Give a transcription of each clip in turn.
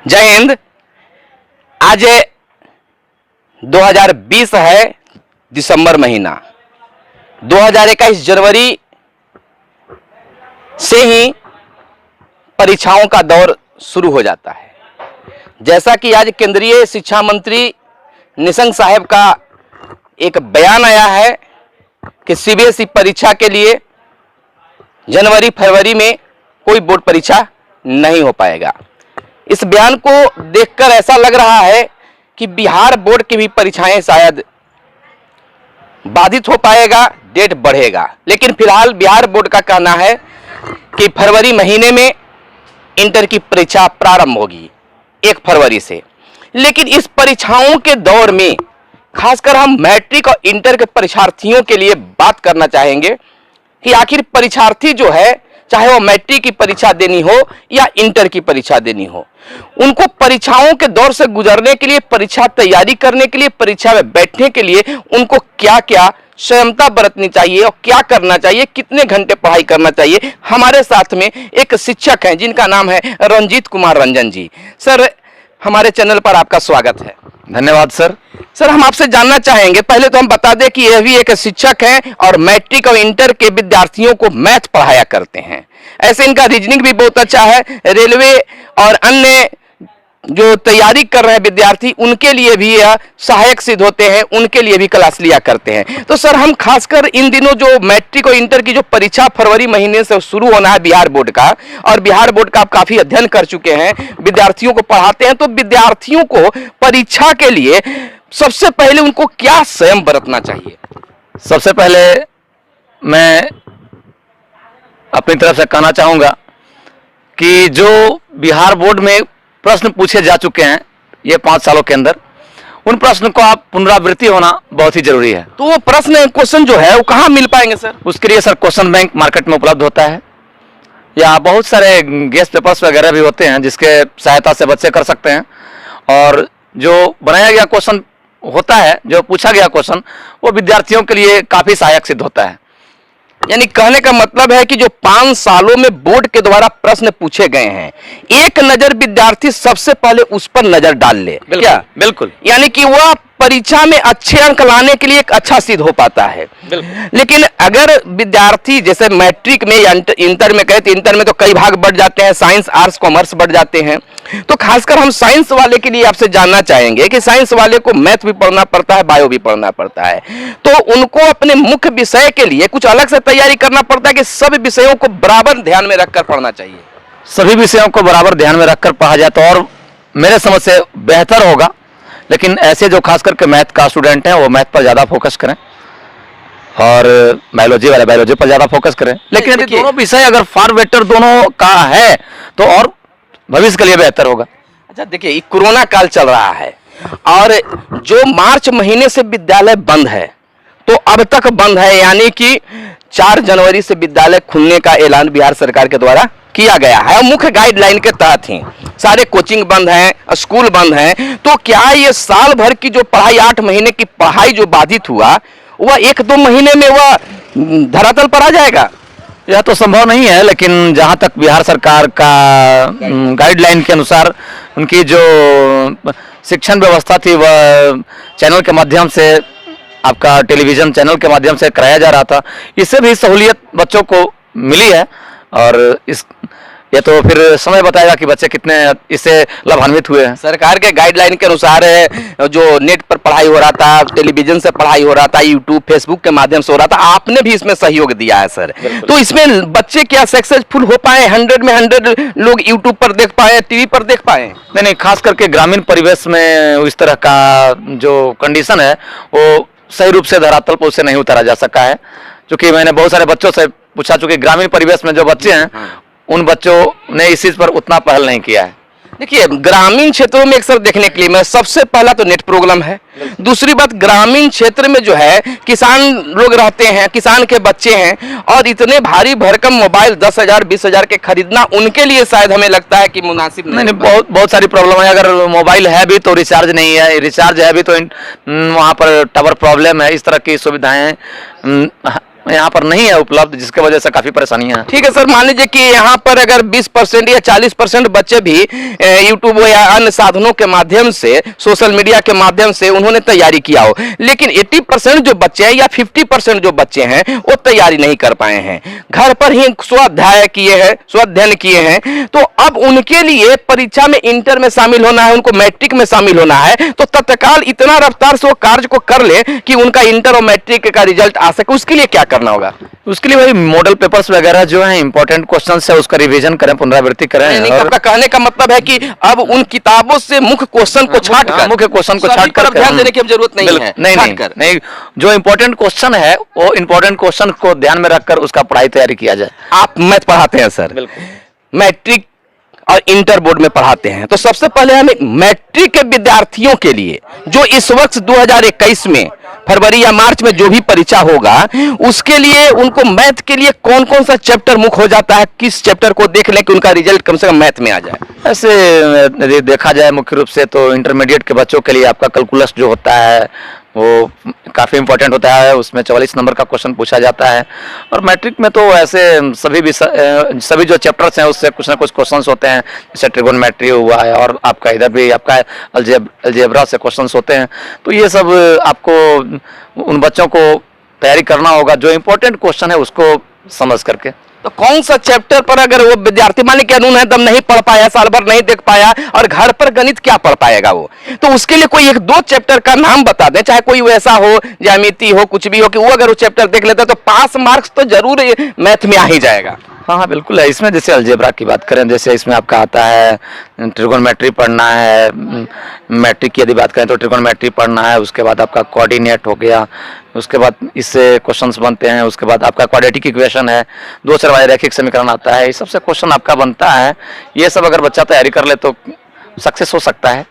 जय हिंद। आज 2020 है, दिसंबर महीना। 2021 जनवरी से ही परीक्षाओं का दौर शुरू हो जाता है। जैसा कि आज केंद्रीय शिक्षा मंत्री निशंक साहब का एक बयान आया है कि सीबीएसई परीक्षा के लिए जनवरी फरवरी में कोई बोर्ड परीक्षा नहीं हो पाएगा। इस बयान को देखकर ऐसा लग रहा है कि बिहार बोर्ड की भी परीक्षाएं शायद बाधित हो पाएगा, डेट बढ़ेगा। लेकिन फिलहाल बिहार बोर्ड का कहना है कि फरवरी महीने में इंटर की परीक्षा प्रारंभ होगी 1 फरवरी से। लेकिन इस परीक्षाओं के दौर में खासकर हम मैट्रिक और इंटर के परीक्षार्थियों के लिए बात करना चाहेंगे कि आखिर परीक्षार्थी जो है, चाहे वो मैट्रिक की परीक्षा देनी हो या इंटर की परीक्षा देनी हो, उनको परीक्षाओं के दौर से गुजरने के लिए, परीक्षा तैयारी करने के लिए, परीक्षा में बैठने के लिए उनको क्या क्या संयमता बरतनी चाहिए और क्या करना चाहिए, कितने घंटे पढ़ाई करना चाहिए। हमारे साथ में एक शिक्षक हैं जिनका नाम है रंजीत कुमार रंजन जी। सर, हमारे चैनल पर आपका स्वागत है। धन्यवाद सर। सर, हम आपसे जानना चाहेंगे, पहले तो हम बता दें कि यह भी एक शिक्षक हैं और मैट्रिक और इंटर के विद्यार्थियों को मैथ पढ़ाया करते हैं। ऐसे इनका रीजनिंग भी बहुत अच्छा है। रेलवे और अन्य जो तैयारी कर रहे हैं विद्यार्थी, उनके लिए भी यह सहायक सिद्ध होते हैं, उनके लिए भी क्लास लिया करते हैं। तो सर, हम खासकर इन दिनों जो मैट्रिक और इंटर की जो परीक्षा फरवरी महीने से शुरू होना है बिहार बोर्ड का, और बिहार बोर्ड का आप काफी अध्ययन कर चुके हैं, विद्यार्थियों को पढ़ाते हैं, तो विद्यार्थियों को परीक्षा के लिए सबसे पहले उनको क्या संयम बरतना चाहिए? सबसे पहले मैं अपनी तरफ से कहना चाहूंगा कि जो बिहार बोर्ड में प्रश्न पूछे जा चुके हैं ये 5 सालों के अंदर, उन प्रश्न को आप पुनरावृत्ति होना बहुत ही जरूरी है। तो वो क्वेश्चन जो है वो कहाँ मिल पाएंगे सर? उसके लिए सर क्वेश्चन बैंक मार्केट में उपलब्ध होता है, या बहुत सारे गेस्ट पेपर्स वगैरह भी होते हैं जिसके सहायता से बच्चे कर सकते हैं। और जो बनाया गया क्वेश्चन होता है, जो पूछा गया क्वेश्चन, वो विद्यार्थियों के लिए काफी सहायक सिद्ध होता है। यानी कहने का मतलब है कि जो 5 सालों में बोर्ड के द्वारा प्रश्न पूछे गए हैं, एक नजर विद्यार्थी सबसे पहले उस पर नजर डाल ले। क्या? बिल्कुल। यानी कि वह परीक्षा में अच्छे अंक लाने के लिए एक अच्छा सिद्ध हो पाता है। लेकिन अगर विद्यार्थी जैसे मैट्रिक में या इंटर में कहे तो इंटर में तो कई भाग बढ़ जाते हैं, साइंस, आर्ट्स, कॉमर्स बढ़ जाते हैं। तो खासकर हम साइंस वाले के लिए आपसे जानना चाहेंगे कि साइंस वाले को मैथ भी पढ़ना पड़ता है, बायो भी पढ़ना पड़ता है, तो उनको अपने मुख्य विषय के लिए कुछ अलग से तैयारी करना पड़ता है कि सभी विषयों को बराबर ध्यान में रखकर पढ़ना चाहिए? सभी विषयों को बराबर ध्यान में रखकर पढ़ा जाए तो और मेरे समझ से बेहतर होगा। लेकिन ऐसे जो खास करके मैथ का स्टूडेंट हैं वो मैथ पर ज़्यादा फोकस करें और बायोलॉजी वाले बायोलॉजी पर ज़्यादा फोकस करें। लेकिन यदि दोनों विषय अगर फार बेटर दोनों का है तो और भविष्य के लिए बेहतर होगा। अच्छा, देखिए, ये कोरोना काल चल रहा है और जो मार्च महीने से विद्यालय बंद है, तो अब तक बंद है, यानी कि 4 जनवरी से विद्यालय खुलने का ऐलान बिहार सरकार के द्वारा किया गया है। मुख्य गाइडलाइन के तहत ही सारे कोचिंग बंद हैं, स्कूल बंद हैं। तो क्या ये साल भर की जो पढ़ाई, 8 महीने की पढ़ाई जो बाधित हुआ, वह 1-2 महीने में वह धरातल पर आ जाएगा? यह तो संभव नहीं है, लेकिन जहां तक बिहार सरकार का गाइडलाइन के अनुसार उनकी जो शिक्षण व्यवस्था थी वह चैनल के माध्यम से, आपका टेलीविजन चैनल के माध्यम से कराया जा रहा था, इससे भी सहूलियत बच्चों को मिली है। और ये तो फिर समय बताएगा कि बच्चे कितने इससे लाभान्वित हुए हैं। सरकार के गाइडलाइन के अनुसार जो नेट पर पढ़ाई हो रहा था, टेलीविजन से पढ़ाई हो रहा था, यूट्यूब, फेसबुक के माध्यम से हो रहा था, आपने भी इसमें सहयोग दिया है सर। तो इसमें बच्चे क्या सक्सेसफुल हो पाए? 100 में 100 लोग यूट्यूब पर देख पाए, टीवी पर देख पाए? नहीं, खास करके ग्रामीण परिवेश में इस तरह का जो कंडीशन है वो सही रूप से धरातल पर उसे नहीं उतारा जा सका है। क्योंकि मैंने बहुत सारे बच्चों से पूछा, चूंकि ग्रामीण परिवेश में जो बच्चे हैं उन बच्चों ने इस चीज पर उतना पहल नहीं किया है। देखिए, ग्रामीण क्षेत्रों में अक्सर देखने के लिए मैं सबसे पहला तो नेट प्रॉब्लम है। दूसरी बात, ग्रामीण क्षेत्र में जो है किसान लोग रहते हैं, किसान के बच्चे हैं, और इतने भारी भरकम मोबाइल 10,000 20,000 के खरीदना उनके लिए शायद हमें लगता है कि मुनासिब नहीं। बहुत सारी प्रॉब्लम है। अगर मोबाइल है भी तो रिचार्ज नहीं है, रिचार्ज है भी तो वहाँ पर टावर प्रॉब्लम है। इस तरह की सुविधाएं यहाँ पर नहीं है उपलब्ध, जिसकी वजह से काफी परेशानियां हैं। ठीक है सर, मान लीजिए कि यहाँ पर अगर 20% या 40% बच्चे भी यूट्यूब या अन्य साधनों के माध्यम से, सोशल मीडिया के माध्यम से उन्होंने तैयारी किया हो, लेकिन 80% जो बच्चे हैं या 50% जो बच्चे हैं वो तैयारी नहीं कर पाए हैं, घर पर ही स्वाध्ययन किए हैं, तो अब उनके लिए परीक्षा में इंटर में शामिल होना है, उनको मैट्रिक में शामिल होना है, तो तत्काल इतना रफ्तार से वो कार्य को कर ले कि उनका इंटर और मैट्रिक का रिजल्ट आ सके, उसके लिए क्या करना होगा? उसके लिए वही मॉडल पेपर्स वगैरह जो है इंपॉर्टेंट क्वेश्चन है उसका रिवीजन करें, पुनरावृत्ति करें। नहीं, आपका कहने का मतलब है कि अब उन किताबों से मुख्य क्वेश्चन को छाट कर ध्यान देने की अब जरूरत नहीं है। नहीं, जो इंपॉर्टेंट क्वेश्चन है वो इंपॉर्टेंट क्वेश्चन को ध्यान में रखकर उसका पढ़ाई तैयारी किया जाए। आप मैथ पढ़ाते हैं सर, मैट्रिक और इंटर बोर्ड में पढ़ाते हैं, तो सबसे पहले हमें मैट्रिक के विद्यार्थियों के लिए जो इस वर्ष 2021 में फरवरी या मार्च में जो भी परीक्षा होगा, उसके लिए उनको मैथ के लिए कौन कौन सा चैप्टर मुख्य हो जाता है, किस चैप्टर को देख लें कि उनका रिजल्ट कम से कम मैथ में आ जाए? ऐसे यदि देखा जाए मुख्य रूप से तो इंटरमीडिएट के बच्चों के लिए आपका कैलकुलस जो होता है वो काफ़ी इंपॉर्टेंट होता है, उसमें 44 नंबर का क्वेश्चन पूछा जाता है। और मैट्रिक में तो ऐसे सभी जो चैप्टर्स हैं उससे कुछ ना कुछ क्वेश्चंस होते हैं, जैसे ट्रिगोनोमेट्री हुआ है और आपका इधर भी आपका अलजेब्रा से क्वेश्चंस होते हैं। तो ये सब आपको उन बच्चों को तैयारी करना होगा, जो इम्पोर्टेंट क्वेश्चन है उसको समझ करके। तो कौन सा चैप्टर पर अगर वो विद्यार्थी मान के कानून है दम नहीं पढ़ पाया, साल भर नहीं देख पाया और घर पर गणित क्या पढ़ पाएगा वो, तो उसके लिए कोई एक दो चैप्टर का नाम बता दें, चाहे कोई वैसा हो, ज्यामिति हो, कुछ भी हो, कि वो अगर वो चैप्टर देख लेता तो पास मार्क्स तो जरूर मैथ में आ ही जाएगा। हाँ बिल्कुल है। इसमें जैसे अलजेब्रा की बात करें, जैसे इसमें आपका आता है ट्रिगोनोमेट्री पढ़ना है, मैट्रिक की यदि बात करें तो ट्रिगोनोमेट्री पढ़ना है, उसके बाद आपका कोऑर्डिनेट हो गया, उसके बाद इससे क्वेश्चंस बनते हैं, उसके बाद आपका क्वाड्रेटिक इक्वेशन है, दो चरवाहे रैखिक समीकरण आता है, ये सबसे क्वेश्चन आपका बनता है। ये सब अगर बच्चा तैयारी कर ले तो सक्सेस हो सकता है।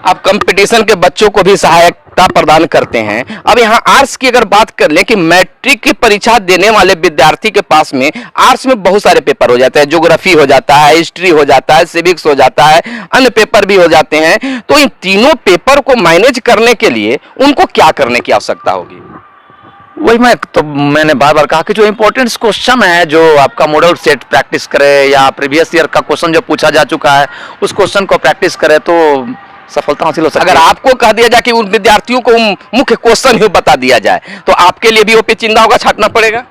आप कंपटीशन के बच्चों को भी सहायता प्रदान करते हैं। अब यहाँ आर्ट्स की अगर बात कर लें कि मैट्रिक की परीक्षा देने वाले विद्यार्थी के पास में आर्ट्स में बहुत सारे पेपर हो जाते हैं, ज्योग्राफी हो जाता है, हिस्ट्री हो जाता है, सिविक्स हो जाता है, अन्य पेपर भी हो जाते हैं, तो इन तीनों पेपर को मैनेज करने के लिए उनको क्या करने की आवश्यकता होगी? वही मैंने बार बार कहा कि जो इंपॉर्टेंट क्वेश्चन है, जो आपका मॉडल सेट प्रैक्टिस करे या प्रीवियस ईयर का क्वेश्चन जो पूछा जा चुका है उस क्वेश्चन को प्रैक्टिस करे तो सफलता हासिल हो सकती है। अगर आपको कह दिया जाए कि उन विद्यार्थियों को मुख्य क्वेश्चन ही बता दिया जाए तो आपके लिए भी वो पेचीदा होगा, छाटना पड़ेगा?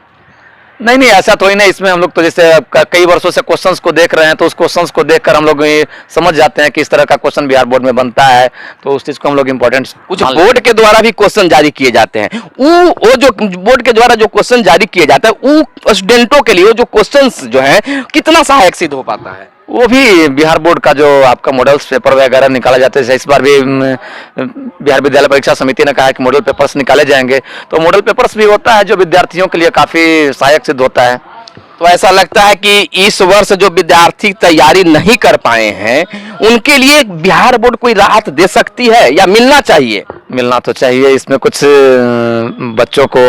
नहीं, ऐसा तो ही नहीं। इसमें हम लोग तो जैसे कई वर्षों से क्वेश्चंस को देख रहे हैं, तो उस क्वेश्चंस को देखकर हम लोग ये समझ जाते हैं कि इस तरह का क्वेश्चन बिहार बोर्ड में बनता है, तो उस चीज को हम लोग इम्पोर्टेंट। कुछ बोर्ड के द्वारा भी क्वेश्चन जारी किए जाते हैं, वो जो बोर्ड के द्वारा जो क्वेश्चन जारी किए जाता है वो स्टूडेंटों के लिए जो क्वेश्चन जो है कितना सहायक सिद्ध हो पाता है? वो भी बिहार बोर्ड का जो आपका मॉडल्स पेपर वगैरह निकाला जाता है, इस बार भी बिहार विद्यालय परीक्षा समिति ने कहा है कि मॉडल पेपर्स निकाले जाएंगे, तो मॉडल पेपर्स भी होता है जो विद्यार्थियों के लिए काफी सहायक सिद्ध होता है। तो ऐसा लगता है कि इस वर्ष जो विद्यार्थी तैयारी नहीं कर पाए हैं उनके लिए बिहार बोर्ड कोई राहत दे सकती है या मिलना चाहिए? मिलना तो चाहिए। इसमें कुछ बच्चों को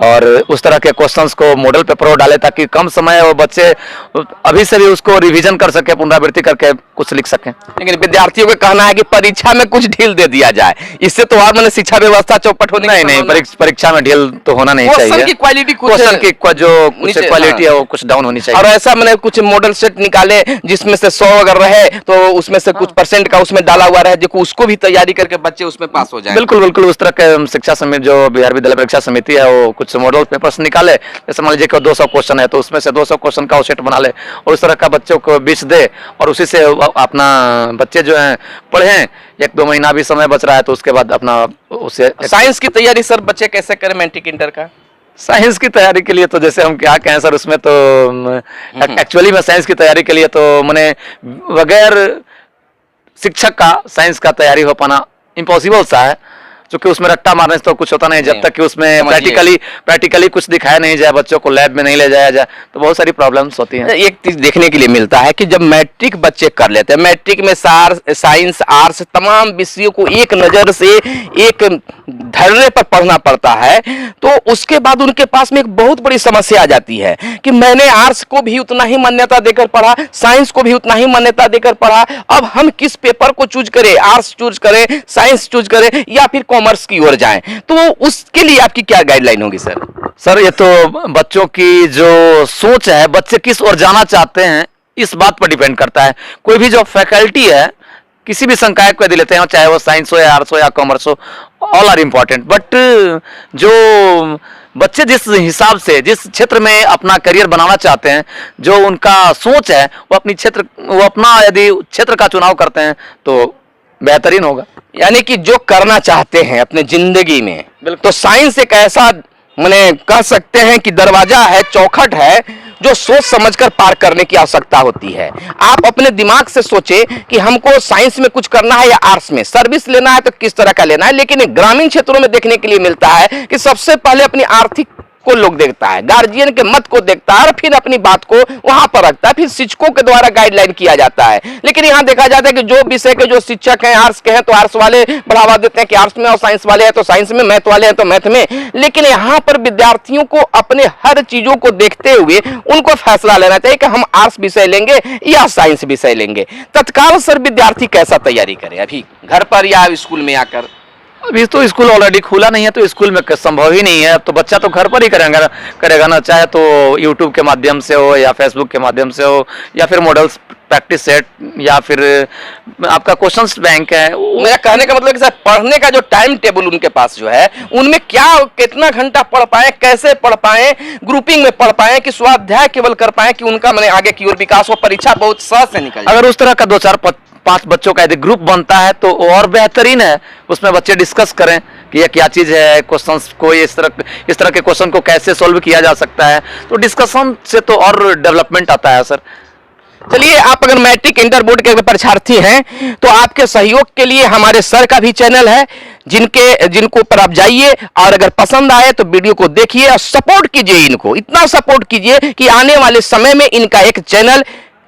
और उस तरह के क्वेश्चंस को मॉडल पेपर में डाले ताकि कम समय वो बच्चे अभी से भी उसको रिवीजन कर सके, पुनरावृत्ति करके कुछ लिख सकें। लेकिन विद्यार्थियों का कहना है कि परीक्षा में कुछ ढील दे दिया जाए, इससे तो और मैंने शिक्षा व्यवस्था चौपट होने नहीं, परीक्षा में ढील तो होना नहीं चाहिए। क्वेश्चन की क्वालिटी जो कुछ क्वालिटी है वो कुछ डाउन होनी चाहिए। और ऐसा मैंने कुछ मॉडल सेट निकाले जिसमें से 100 अगर रहे तो उसमें से कुछ परसेंट का उसमें डाला हुआ रहे, जो उसको भी तैयारी करके बच्चे उसमें पास हो जाए। बिल्कुल उस तरह के शिक्षा समिति जो बिहार विद्यालय परीक्षा समिति है वो कुछ मॉडल पेपर्स निकाले, जैसे मान लीजिए कि 200 क्वेश्चन है तो उसमें से 200 क्वेश्चन का सेट बना ले और उस तरह का बच्चों को 20 दे और उसी से अपना बच्चे जो हैं पढ़ें। 1-2 महीना भी समय बच रहा है तो उसके बाद अपना उसे। साइंस की तैयारी सर बच्चे कैसे करें मैट्रिक इंटर का? साइंस की तैयारी के लिए तो जैसे हम क्या कहें सर, उसमें तो एक्चुअली में साइंस की तैयारी के लिए तो मैंने बगैर शिक्षक का साइंस का तैयारी हो पाना इम्पॉसिबल सा है, क्योंकि उसमें रट्टा मारने से तो कुछ होता नहीं। जब तक कि उसमें प्रैक्टिकली कुछ दिखाया नहीं जाए, बच्चों को लैब में नहीं ले जाया जाए, तो बहुत सारी प्रॉब्लम्स होती हैं। एक चीज देखने के लिए मिलता है कि जब मैट्रिक बच्चे कर लेते हैं, मैट्रिक में साइंस आर्ट्स तमाम विषयों को एक नजर से एक धैर्य पर पढ़ना पड़ता है, तो उसके बाद उनके पास में एक बहुत बड़ी समस्या आ जाती है कि मैंने आर्ट्स को भी उतना ही मान्यता देकर पढ़ा, साइंस को भी उतना ही मान्यता देकर पढ़ा, अब हम किस पेपर को चूज करें? आर्ट्स चूज करें, साइंस चूज करें या फिर कॉमर्स की ओर जाएं, तो उसके लिए आपकी क्या गाइडलाइन होगी सर? सर ये तो बच्चों की जो सोच है, बच्चे किस ओर जाना चाहते हैं, इस बात पर डिपेंड करता है। कोई भी जो फैकल्टी है किसी भी संकाय को यदि लेते हैं, चाहे वो साइंस हो या आर्ट्स हो या कॉमर्स हो, ऑल आर इम्पोर्टेंट, बट जो बच्चे जिस हिसाब से जिस क्षेत्र में अपना करियर बनाना चाहते हैं, जो उनका सोच है, वो अपना यदि क्षेत्र का चुनाव करते हैं तो बेहतरीन होगा। यानी कि जो करना चाहते हैं अपने जिंदगी में, तो साइंस एक ऐसा माने कह सकते हैं कि दरवाजा है, चौखट है, जो सोच समझकर पार करने की आवश्यकता होती है। आप अपने दिमाग से सोचे कि हमको साइंस में कुछ करना है या आर्ट्स में, सर्विस लेना है तो किस तरह का लेना है। लेकिन ग्रामीण क्षेत्रों में देखने के लिए मिलता है कि सबसे पहले अपनी आर्थिक को लोग देखता है, गार्जियन के मत को देखता है और फिर अपनी बात को वहां पर रखता है, फिर शिक्षकों के द्वारा गाइडलाइन किया जाता है। लेकिन यहां देखा जाता है कि जो विषय के जो शिक्षक हैं आर्ट्स के हैं तो आर्ट्स वाले बढ़ावा देते हैं कि आर्ट्स में, और साइंस वाले हैं तो साइंस में, मैथ वाले हैं तो मैथ में। लेकिन यहां पर विद्यार्थियों को अपने हर चीजों को देखते हुए उनको फैसला लेना चाहिए कि हम आर्ट्स विषय लेंगे या साइंस विषय लेंगे। तत्काल सर विद्यार्थी कैसा तैयारी करे अभी घर पर या स्कूल में आकर? अभी तो स्कूल ऑलरेडी खुला नहीं है, तो स्कूल में संभव ही नहीं है। अब तो बच्चा तो घर पर ही करेगा ना, चाहे तो यूट्यूब के माध्यम से हो या फेसबुक के माध्यम से हो या फिर मॉडल्स प्रैक्टिस सेट या फिर आपका क्वेश्चंस बैंक है। मेरा कहने का मतलब कि सर पढ़ने का जो टाइम टेबल उनके पास जो है, उनमें क्या कितना घंटा पढ़ पाए, कैसे पढ़ पाए, ग्रुपिंग में पढ़ पाए कि स्वाध्याय केवल कर पाए कि उनका मैंने आगे की ओर विकास हो, परीक्षा बहुत सहज से निकल जाए। अगर उस तरह का 2-4-5 बच्चों का यदि ग्रुप बनता है तो और बेहतरीन है। उसमें बच्चे डिस्कस करें कि यह क्या चीज़ है, क्वेश्चंस को इस तरह के क्वेश्चन को कैसे सॉल्व किया जा सकता है, तो डिस्कशन से तो और डेवलपमेंट आता है सर। चलिए, आप अगर मैट्रिक इंटर बोर्ड के परीक्षार्थी हैं तो आपके सहयोग के लिए हमारे सर का भी चैनल है, जिनको पर आप जाइए और अगर पसंद आए तो वीडियो को देखिए और सपोर्ट कीजिए। इनको इतना सपोर्ट कीजिए कि आने वाले समय में इनका एक चैनल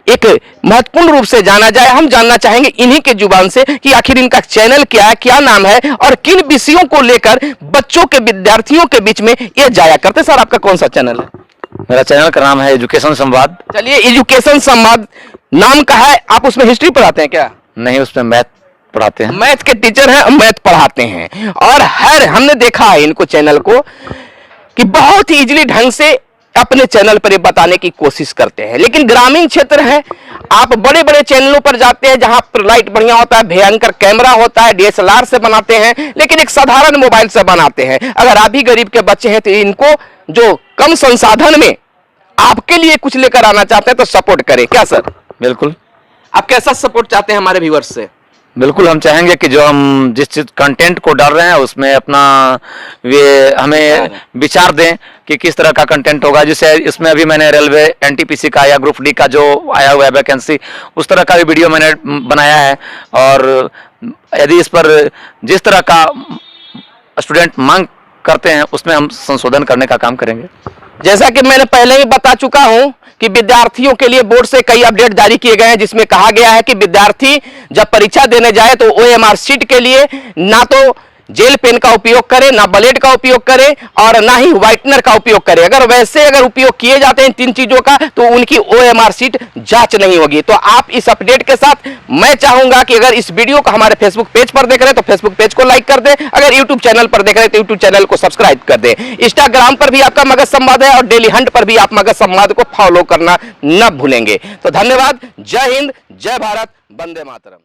एक महत्वपूर्ण रूप से जाना जाए। हम जानना चाहेंगे इन्हीं के जुबान से कि आखिर इनका चैनल क्या है, क्या नाम है और किन विषयों को लेकर बच्चों के, विद्यार्थियों के बीच में ये जाया करते। सर आपका कौन सा चैनल है? मेरा चैनल का नाम है एजुकेशन संवाद। चलिए, एजुकेशन संवाद नाम का है। आप उसमें हिस्ट्री पढ़ाते हैं क्या? नहीं, उसमें मैथ पढ़ाते हैं। मैथ के टीचर हैं, मैथ पढ़ाते हैं। और हमने देखा है इनको चैनल को कि बहुत ही इजीली ढंग से अपने चैनल पर ये बताने की कोशिश करते हैं। लेकिन ग्रामीण क्षेत्र है, आप बड़े बड़े चैनलों पर जाते हैं जहां पर लाइट बढ़िया होता है, भयंकर कैमरा होता है, डीएसएलआर से बनाते हैं, लेकिन एक साधारण मोबाइल से बनाते हैं। अगर आप भी गरीब के बच्चे हैं तो इनको जो कम संसाधन में आपके लिए कुछ लेकर आना चाहते हैं तो सपोर्ट करें। क्या सर? बिल्कुल। आप कैसा सपोर्ट चाहते हैं हमारे व्यूअर्स से? बिल्कुल, हम चाहेंगे कि जो हम जिस चीज कंटेंट को डाल रहे हैं उसमें अपना हमें विचार दें कि किस तरह का कंटेंट होगा। जैसे इसमें अभी मैंने रेलवे एनटीपीसी का या ग्रुप डी का जो आया हुआ है वैकेंसी, उस तरह का भी वीडियो मैंने बनाया है। और यदि इस पर जिस तरह का स्टूडेंट मांग करते हैं उसमें हम संशोधन करने का काम करेंगे। जैसा कि मैंने पहले ही बता चुका हूं कि विद्यार्थियों के लिए बोर्ड से कई अपडेट जारी किए गए हैं, जिसमें कहा गया है कि विद्यार्थी जब परीक्षा देने जाए तो ओएमआर शीट के लिए ना तो जेल पेन का उपयोग करें, ना ब्लेड का उपयोग करें और ना ही व्हाइटनर का उपयोग करें। अगर उपयोग किए जाते हैं इन तीन चीजों का तो उनकी ओएमआर शीट जांच नहीं होगी। तो आप इस अपडेट के साथ, मैं चाहूंगा कि अगर इस वीडियो को हमारे फेसबुक पेज पर देख रहे हैं तो फेसबुक पेज को लाइक कर दें, अगर यूट्यूब चैनल पर देख रहे हैं तो यूट्यूब चैनल को सब्सक्राइब कर दें। इंस्टाग्राम पर भी आपका मगध संवाद है और डेली हंट पर भी आप मगध संवाद को फॉलो करना न भूलेंगे। तो धन्यवाद। जय हिंद, जय भारत, वंदे मातरम।